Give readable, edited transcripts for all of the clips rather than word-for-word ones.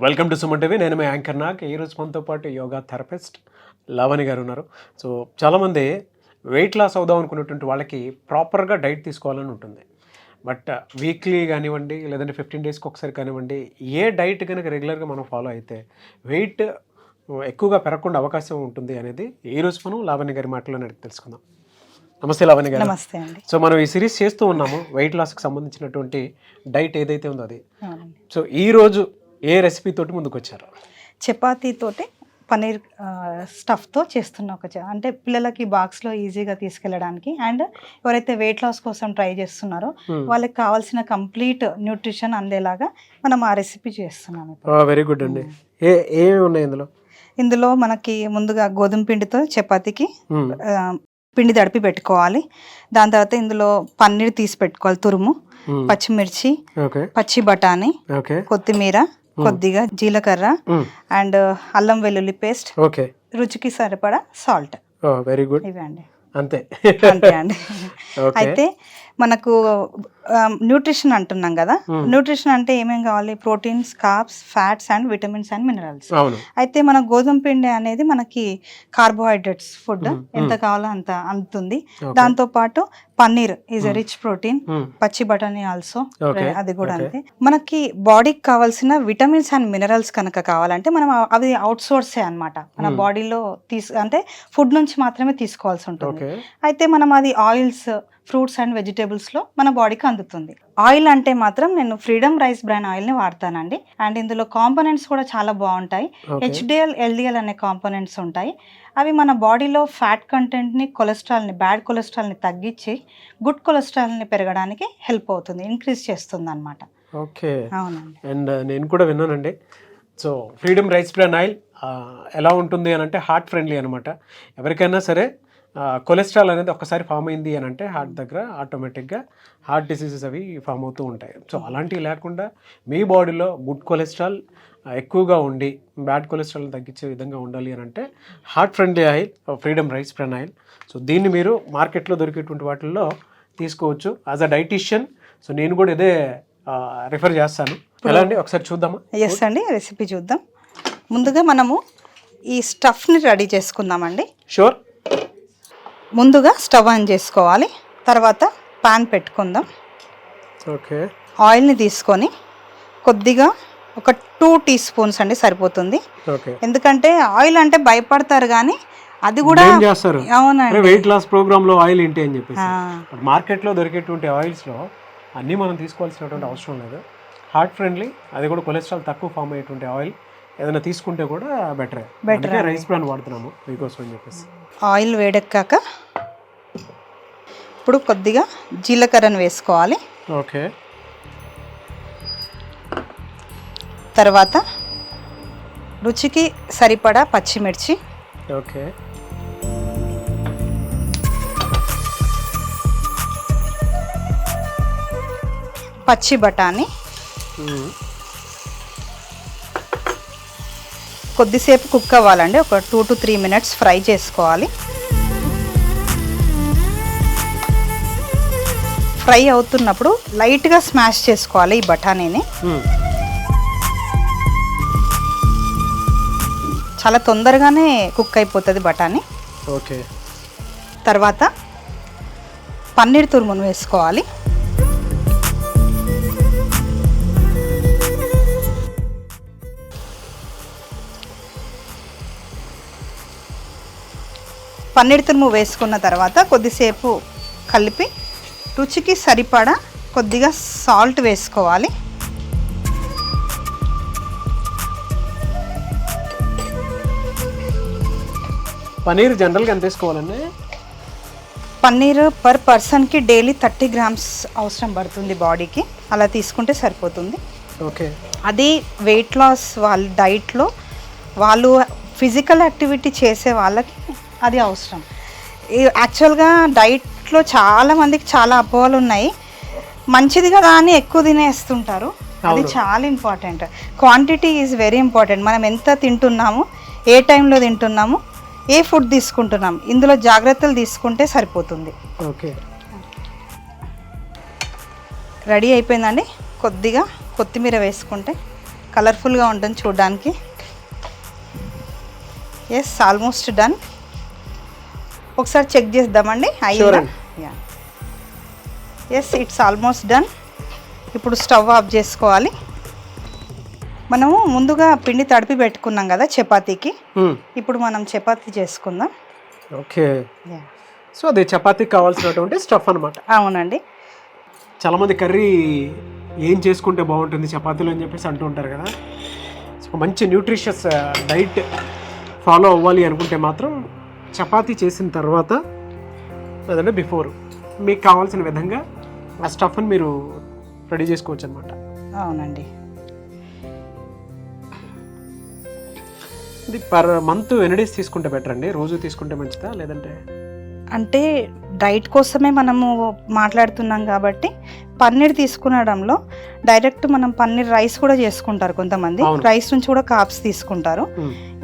Welcome to Suman TV. నేను మీ anchor Nag. ఈరోజు మనతో పాటు యోగా థెరపిస్ట్ లావణి గారు ఉన్నారు. సో చాలామంది వెయిట్ లాస్ అవుదాం అనుకున్నటువంటి వాళ్ళకి ప్రాపర్గా డైట్ తీసుకోవాలని ఉంటుంది. బట్ వీక్లీ కానివ్వండి, లేదంటే 15 డేస్కి ఒకసారి కానివ్వండి, ఏ డైట్ కనుక రెగ్యులర్గా మనం ఫాలో అయితే వెయిట్ ఎక్కువగా పెరగకుండా అవకాశం ఉంటుంది అనేది ఈరోజు మనం లావణి గారి మాటలోనే తెలుసుకుందాం. నమస్తే లావణి గారు. నమస్తే అండి. సో మనం ఈ సిరీస్ చేస్తూ ఉన్నాము వెయిట్ లాస్కి సంబంధించినటువంటి డైట్ ఏదైతే ఉందో అది. సో ఈరోజు ఏ రెసిపీ తోటి ముందుకు వచ్చారు? చపాతీతోటి పన్నీర్ స్టఫ్తో చేస్తున్న అంటే పిల్లలకి బాక్స్లో ఈజీగా తీసుకెళ్ళడానికి అండ్ ఎవరైతే వెయిట్ లాస్ కోసం ట్రై చేస్తున్నారో వాళ్ళకి కావాల్సిన కంప్లీట్ న్యూట్రిషన్ అందేలాగా మనం ఆ రెసిపీ చేస్తున్నాము. వెరీ గుడ్ అండి. ఏమేమి ఉన్నాయి ఇందులో మనకి ముందుగా గోధుమ పిండితో చపాతీకి పిండి తడిపి పెట్టుకోవాలి. దాని తర్వాత ఇందులో పన్నీర్ తీసి పెట్టుకోవాలి, తురుము, పచ్చిమిర్చి, పచ్చి బఠానీ, కొత్తిమీర, కొద్దిగా జీలకర్ర అండ్ అల్లం వెల్లుల్లి పేస్ట్, రుచికి సరిపడా సాల్ట్. Very good. ఇవి అండి. అంతే అండి. అయితే మనకు న్యూట్రిషన్ అంటున్నాం కదా, న్యూట్రిషన్ అంటే ఏమేమి కావాలి? Proteins, carbs, fats and vitamins and minerals. అయితే మన గోధుమ పిండి అనేది మనకి కార్బోహైడ్రేట్స్ ఫుడ్ ఎంత కావాలో అంత అందుతుంది. దాంతో పాటు paneer is a rich protein, పచ్చి బఠానీ ఆల్సో అది కూడా అంతే. మనకి బాడీకి కావాల్సిన విటమిన్స్ అండ్ మినరల్స్ కనుక కావాలంటే మనం అవి అవుట్ సోర్సే అనమాట. మన బాడీలో అంటే ఫుడ్ నుంచి మాత్రమే తీసుకోవాల్సి ఉంటుంది. అయితే మనం అది ఆయిల్స్, ఫ్రూట్స్ అండ్ వెజిటేబుల్స్లో మన బాడీకి అందుతుంది. ఆయిల్ అంటే మాత్రం నేను ఫ్రీడమ్ రైస్ బ్రాండ్ ఆయిల్ని వాడతానండి. అండ్ ఇందులో కాంపోనెంట్స్ కూడా చాలా బాగుంటాయి. HDL, LDL అనే కాంపోనెంట్స్ ఉంటాయి. అవి మన బాడీలో ఫ్యాట్ కంటెంట్ని, కొలెస్ట్రాల్ని, బ్యాడ్ కొలెస్ట్రాల్ని తగ్గించి గుడ్ కొలెస్ట్రాల్ని పెరగడానికి హెల్ప్ అవుతుంది, ఇంక్రీజ్ చేస్తుంది అనమాట. ఓకే, అవునండి. అండ్ నేను కూడా విన్నానండి. So freedom rice brand oil ఎలా ఉంటుంది అని అంటే హార్ట్ ఫ్రెండ్లీ అనమాట. ఎవరికైనా సరే కొలెస్ట్రాల్ అనేది ఒక్కసారి ఫామ్ అయింది అని అంటే హార్ట్ దగ్గర ఆటోమేటిక్గా హార్ట్ డిసీజెస్ అవి ఫామ్ అవుతూ ఉంటాయి. సో అలాంటివి లేకుండా మీ బాడీలో గుడ్ కొలెస్ట్రాల్ ఎక్కువగా ఉండి బ్యాడ్ కొలెస్ట్రాల్ తగ్గించే విధంగా ఉండాలి అని అంటే heart friendly oil freedom rice brand oil. So దీన్ని మీరు మార్కెట్లో దొరికేటువంటి వాటిల్లో తీసుకోవచ్చు యాజ్ అ డైటీషియన్. సో నేను కూడా ఇదే రిఫర్ చేస్తాను. ఎలా అండి, ఒకసారి చూద్దామా? ఎస్ అండి, రెసిపీ చూద్దాం. ముందుగా మనము ఈ స్టఫ్ని రెడీ చేసుకుందామండి. షూర్. ముందుగా స్టవ్ ఆన్ చేసుకోవాలి. తర్వాత పాన్ పెట్టుకుందాం. ఓకే. ఆయిల్ని తీసుకొని కొద్దిగా ఒక 2 టీ స్పూన్స్ అండి సరిపోతుంది. ఎందుకంటే ఆయిల్ అంటే భయపడతారు కానీ అది కూడా చేస్తారు. అవునండి, వెయిట్ లాస్ ప్రోగ్రామ్ లో ఆయిల్ ఏంటి అని చెప్పేసి. మార్కెట్ లో దొరికేటువంటి ఆయిల్స్ లో అన్నీ మనం తీసుకోవాల్సినటువంటి అవసరం లేదు. హార్ట్ ఫ్రెండ్లీ, అది కూడా కొలెస్ట్రాల్ తక్కువ ఫామ్ అయ్యేటువంటి ఆయిల్ ఏదైనా తీసుకుంటే కూడా బెటర్. రైస్ బ్రాండ్ వాడుతున్నాము మీకోసం అని చెప్పేసి. ఆయిల్ వేడెక్కాక ఇప్పుడు కొద్దిగా జీలకర్రను వేసుకోవాలి. ఓకే. తర్వాత రుచికి సరిపడా పచ్చిమిర్చి. ఓకే. పచ్చి బఠానీ. కొద్దిసేపు కుక్ అవ్వాలండి, ఒక 2 to 3 minutes ఫ్రై చేసుకోవాలి. ఫ్రై అవుతున్నప్పుడు లైట్గా స్మాష్ చేసుకోవాలి ఈ బఠానీని. చాలా తొందరగానే కుక్ అయిపోతుంది బఠానీ. ఓకే. తర్వాత పన్నీర్ తురుమును వేసుకోవాలి. పన్నీర్ తురుము వేసుకున్న తర్వాత కొద్దిసేపు కలిపి రుచికి సరిపడా కొద్దిగా సాల్ట్ వేసుకోవాలి. పన్నీర్ జనరల్గా ఎంత వేసుకోవాలండి? పన్నీర్ పర్ పర్సన్కి డైలీ 30 grams అవసరం పడుతుంది బాడీకి. అలా తీసుకుంటే సరిపోతుంది. ఓకే. అది వెయిట్ లాస్ వాళ్ళ డైట్లో వాళ్ళు ఫిజికల్ యాక్టివిటీ చేసే వాళ్ళకి అది అవసరం. యాక్చువల్గా డైట్లో చాలామందికి చాలా అపోహలు ఉన్నాయి. మంచిది కదా అని ఎక్కువ తినేస్తుంటారు. అది చాలా important. Quantity is very important. మనం ఎంత తింటున్నాము, ఏ టైంలో తింటున్నాము, ఏ ఫుడ్ తీసుకుంటున్నాం, ఇందులో జాగ్రత్తలు తీసుకుంటే సరిపోతుంది. ఓకే. రెడీ అయిపోయిందండి. కొద్దిగా కొత్తిమీర వేసుకుంటే కలర్ఫుల్గా ఉంటుంది చూడడానికి. Yes, almost done. ఒకసారి చెక్ చేద్దామండి అయ్యిందా. Yes, it's almost done. ఇప్పుడు స్టవ్ ఆఫ్ చేసుకోవాలి. మనము ముందుగా పిండి తడిపి పెట్టుకున్నాం కదా చపాతీకి. ఇప్పుడు మనం చపాతీ చేసుకుందాం. ఓకే, సో అది చపాతీకి కావాల్సినటువంటి స్టఫ్ అనమాట. అవునండి. చాలామంది కర్రీ ఏం చేసుకుంటే బాగుంటుంది చపాతీలు అని చెప్పేసి అంటూ ఉంటారు కదా. సో మంచి న్యూట్రిషియస్ డైట్ ఫాలో అవ్వాలి అనుకుంటే మాత్రం చపాతీ చేసిన తర్వాత లేదంటే బిఫోర్ మీకు కావాల్సిన విధంగా ఆ స్టఫ్ని మీరు రెడీ చేసుకోవచ్చు అనమాట. అవునండి. ఇది పర్ మంత్ ఎన్ని డేస్ తీసుకుంటే బెటర్ అండి? రోజు తీసుకుంటే మంచిదా లేదంటే? అంటే డైట్ కోసమే మనము మాట్లాడుతున్నాం కాబట్టి పన్నీర్ తీసుకునడంలో డైరెక్ట్ మనం పన్నీర్ రైస్ కూడా చేసుకుంటారు కొంతమంది. రైస్ నుంచి కూడా కార్బ్స్ తీసుకుంటారు.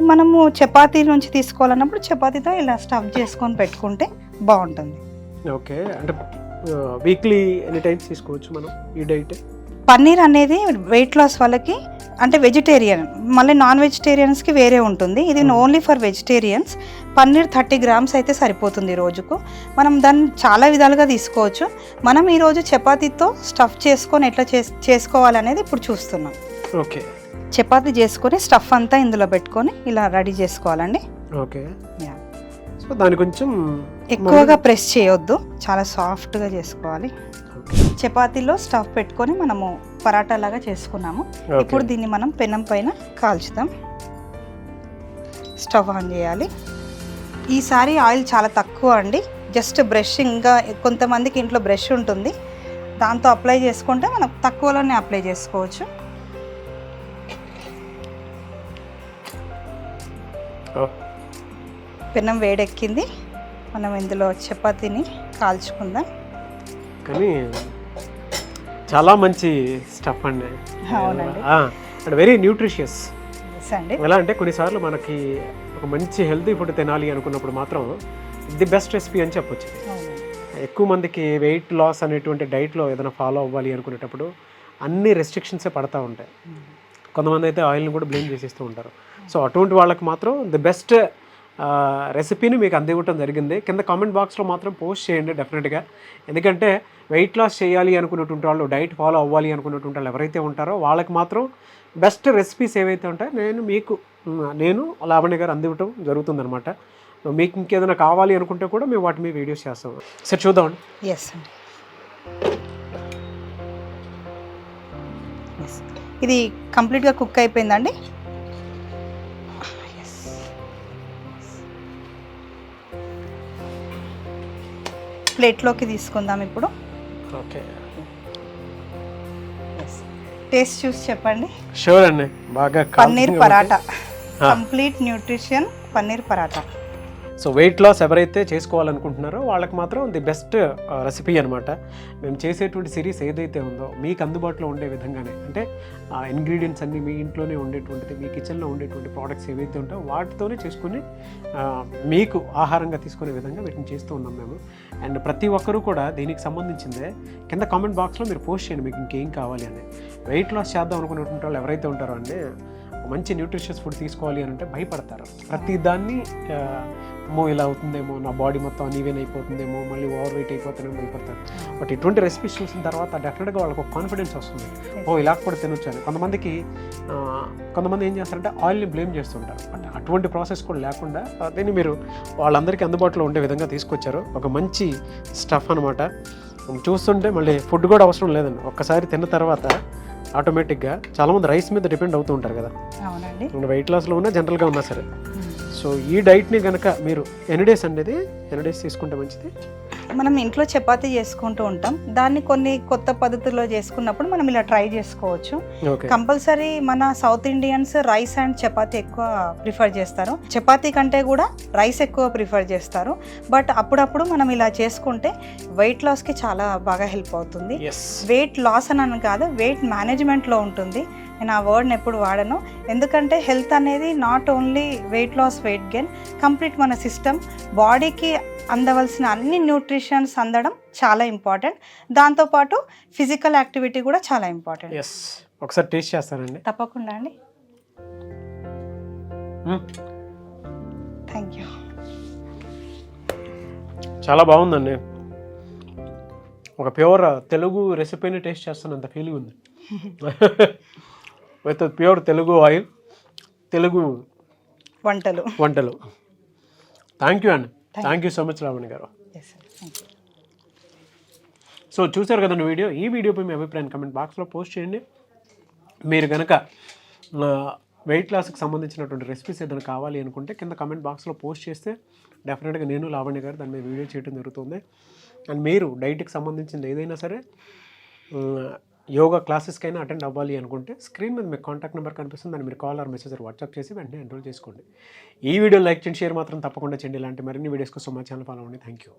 మనము చపాతీ నుంచి తీసుకోవాలన్నప్పుడు చపాతీతో ఇలా స్టఫ్ చేసుకొని పెట్టుకుంటే బాగుంటుంది. ఓకే, అంటే వీక్లీ ఎనీ టైమ్స్ తీసుకోవచ్చు మనం ఈ డైట్. పన్నీర్ అనేది వెయిట్ లాస్ వాళ్ళకి, అంటే వెజిటేరియన్, మళ్ళీ నాన్ వెజిటేరియన్స్కి వేరే ఉంటుంది. ఇది only for vegetarians. Paneer 30 grams అయితే సరిపోతుంది రోజుకు. మనం దాన్ని చాలా విధాలుగా తీసుకోవచ్చు. మనం ఈరోజు చపాతీతో స్టఫ్ చేసుకొని ఎట్లా చేసుకోవాలనేది ఇప్పుడు చూస్తున్నాం. ఓకే, చపాతీ చేసుకొని స్టఫ్ అంతా ఇందులో పెట్టుకొని ఇలా రెడీ చేసుకోవాలండి. ఓకే, సో దాని కొంచెం ఎక్కువగా ప్రెస్ చేయొద్దు, చాలా సాఫ్ట్గా చేసుకోవాలి. చపాతీలో స్టఫ్ పెట్టుకొని మనము పరాటా లాగా చేసుకున్నాము. ఇప్పుడు దీన్ని మనం పెనం పైన కాల్చుదాం. స్టవ్ ఆన్ చేయాలి. ఈసారి ఆయిల్ చాలా తక్కువ అండి, జస్ట్ బ్రషింగ్గా. కొంతమందికి ఇంట్లో బ్రష్ ఉంటుంది, దాంతో అప్లై చేసుకుంటే మనం తక్కువలోనే అప్లై చేసుకోవచ్చు. పెనం వేడెక్కింది, మనం ఇందులో చపాతీని కాల్చుకుందాం. కానీ చాలా మంచి స్టఫ్ అండి. అవునండి, అండ్ వెరీ న్యూట్రిషియస్ అండి. ఎలా అంటే కొన్నిసార్లు మనకి ఒక మంచి హెల్తీ ఫుడ్ తినాలి అనుకున్నప్పుడు మాత్రం ది బెస్ట్ రెసిపీ అని చెప్పొచ్చు. ఎక్కువ మందికి వెయిట్ లాస్ అనేటువంటి డైట్లో ఏదైనా ఫాలో అవ్వాలి అనుకునేటప్పుడు అన్ని రెస్ట్రిక్షన్సే పడతా ఉంటాయి. కొంతమంది అయితే ఆయిల్ని కూడా బ్లేమ్ చేసేస్తూ ఉంటారు. సో అటువంటి వాళ్ళకి మాత్రం ది బెస్ట్ రెసిపీని మీకు అందివ్వటం జరిగింది. కింద కామెంట్ బాక్స్లో మాత్రం పోస్ట్ చేయండి డెఫినెట్గా. ఎందుకంటే వెయిట్ లాస్ చేయాలి అనుకున్నటువంటి వాళ్ళు, డైట్ ఫాలో అవ్వాలి అనుకున్నటువంటి వాళ్ళు ఎవరైతే ఉంటారో వాళ్ళకి మాత్రం బెస్ట్ రెసిపీస్ ఏవైతే ఉంటాయో నేను లావణ్య గారు అందివ్వటం జరుగుతుందనమాట. మీకు ఇంకేదైనా కావాలి అనుకుంటే కూడా మేము వాటి మీద వీడియోస్ చేస్తాం. సరే చూద్దామండి. ఎస్ అండి, ఇది కంప్లీట్గా కుక్ అయిపోయిందండి. ప్లేట్లోకి తీసుకుందాం ఇప్పుడు. ఓకే, టేస్ట్ చూసి చెప్పండి. షూర్ అండి. బాగా paneer paratha, complete nutrition paneer paratha. So weight loss ఎవరైతే చేసుకోవాలనుకుంటున్నారో వాళ్ళకి మాత్రం ది బెస్ట్ రెసిపీ అనమాట. మేము చేసేటువంటి సిరీస్ ఏదైతే ఉందో మీకు అందుబాటులో ఉండే విధంగానే, అంటే ఇంగ్రీడియంట్స్ అన్నీ మీ ఇంట్లోనే ఉండేటువంటిది, మీ కిచెన్లో ఉండేటువంటి ప్రోడక్ట్స్ ఏవైతే ఉంటాయో వాటితోనే చేసుకుని మీకు ఆహారంగా తీసుకునే విధంగా వీటిని చేస్తూ ఉన్నాం మేము. అండ్ ప్రతి ఒక్కరూ కూడా దీనికి సంబంధించిందే కింద కామెంట్ బాక్స్లో మీరు పోస్ట్ చేయండి మీకు ఇంకేం కావాలి అని. వెయిట్ లాస్ చేద్దాం అనుకునేటువంటి వాళ్ళు ఎవరైతే ఉంటారో అంటే మంచి న్యూట్రిషియస్ ఫుడ్ తీసుకోవాలి అని అంటే భయపడతారు. ప్రతి దాన్ని ఇలా అవుతుందేమో, నా బాడీ మొత్తం అన్ఈవెన్ అయిపోతుందేమో, మళ్ళీ ఓవర్ వెయిట్ అయిపోతానేమో భయపడతారు. బట్ ఇటువంటి రెసిపీస్ చూసిన తర్వాత డెఫినెట్గా వాళ్ళకి ఒక కాన్ఫిడెన్స్ వస్తుంది, ఇలా కూడా తినొచ్చు అని. కొంతమంది ఏం చేస్తారంటే ఆయిల్ని బ్లేమ్ చేస్తుంటారు. బట్ అటువంటి ప్రాసెస్ కూడా లేకుండా దీన్ని మీరు వాళ్ళందరికీ అందుబాటులో ఉండే విధంగా తీసుకొచ్చారు. ఒక మంచి స్టఫ్ అనమాట. చూస్తుంటే మళ్ళీ ఫుడ్ కూడా అవసరం లేదండి. ఒక్కసారి తిన్న తర్వాత ఆటోమేటిక్గా చాలామంది రైస్ మీద డిపెండ్ అవుతూ ఉంటారు కదా. అవునండి, వెయిట్ లాస్లో ఉన్నా జనరల్గా ఉన్నా సరే. సో ఈ డైట్ని కనుక మీరు ఎన్ని డేస్ తీసుకుంటే మంచిది? మనం ఇంట్లో చపాతీ చేసుకుంటూ ఉంటాం, దాన్ని కొన్ని కొత్త పద్ధతుల్లో చేసుకున్నప్పుడు మనం ఇలా ట్రై చేసుకోవచ్చు. కంపల్సరీ మన south Indians rice and chapati ఎక్కువ ప్రిఫర్ చేస్తారు. చపాతీ కంటే కూడా రైస్ ఎక్కువ ప్రిఫర్ చేస్తారు. బట్ అప్పుడప్పుడు మనం ఇలా చేసుకుంటే వెయిట్ లాస్కి చాలా బాగా హెల్ప్ అవుతుంది. వెయిట్ లాస్ అని కాదు, వెయిట్ మేనేజ్మెంట్లో ఉంటుంది. నేను ఆ వర్డ్ని ఎప్పుడు వాడను. ఎందుకంటే హెల్త్ అనేది not only weight loss, weight gain, complete మన సిస్టమ్, బాడీకి అందవలసిన అన్ని న్యూట్రిషన్స్ అందడం చాలా ఇంపార్టెంట్. దాంతోపాటు ఫిజికల్ యాక్టివిటీ కూడా చాలా ఇంపార్టెంట్. ఎస్, ఒకసారి టేస్ట్ చేస్తానండి. తప్పకుండా అండి. Thank you. చాలా బాగుందండి. ఒక ప్యూర్ తెలుగు రెసిపీని టేస్ట్ చేస్తున్నంత ఫీలింగ్ ఉంది. With pure Telugu oil, Telugu వంటలు. థ్యాంక్ యూ అండి. Thank you so much Lavanya గారు. సో చూసారు కదండి వీడియో. ఈ వీడియోపై మీ అభిప్రాయం కమెంట్ బాక్స్లో పోస్ట్ చేయండి. మీరు కనుక వెయిట్ లాస్కి సంబంధించినటువంటి రెసిపీస్ ఏదైనా కావాలి అనుకుంటే కింద కమెంట్ బాక్స్లో పోస్ట్ చేస్తే డెఫినెట్గా నేను, లావణ్య గారు దాని మీద వీడియో చేయడం జరుగుతుంది. అండ్ మీరు డైట్కి సంబంధించింది ఏదైనా సరే, యోగా క్లాసెస్కైనా అటెండ్ అవ్వాలి అనుకుంటే స్క్రీన్ మీద మీకు కాంటాక్ట్ నెంబర్ కనిపిస్తుంది. దాన్ని మీరు కాల్ ఆర్ మెసేజ్ వాట్సాప్ చేసి వెంటనే ఎన్రోల్ చేసుకోండి. ఈ వీడియో లైక్ చేయండి, షేర్ మాత్రం తప్పకుండా చేయండి. ఇలాంటి మరిన్ని వీడియోస్ కోసం మా ఛానల్ ఫాలో అవ్వండి. Thank you.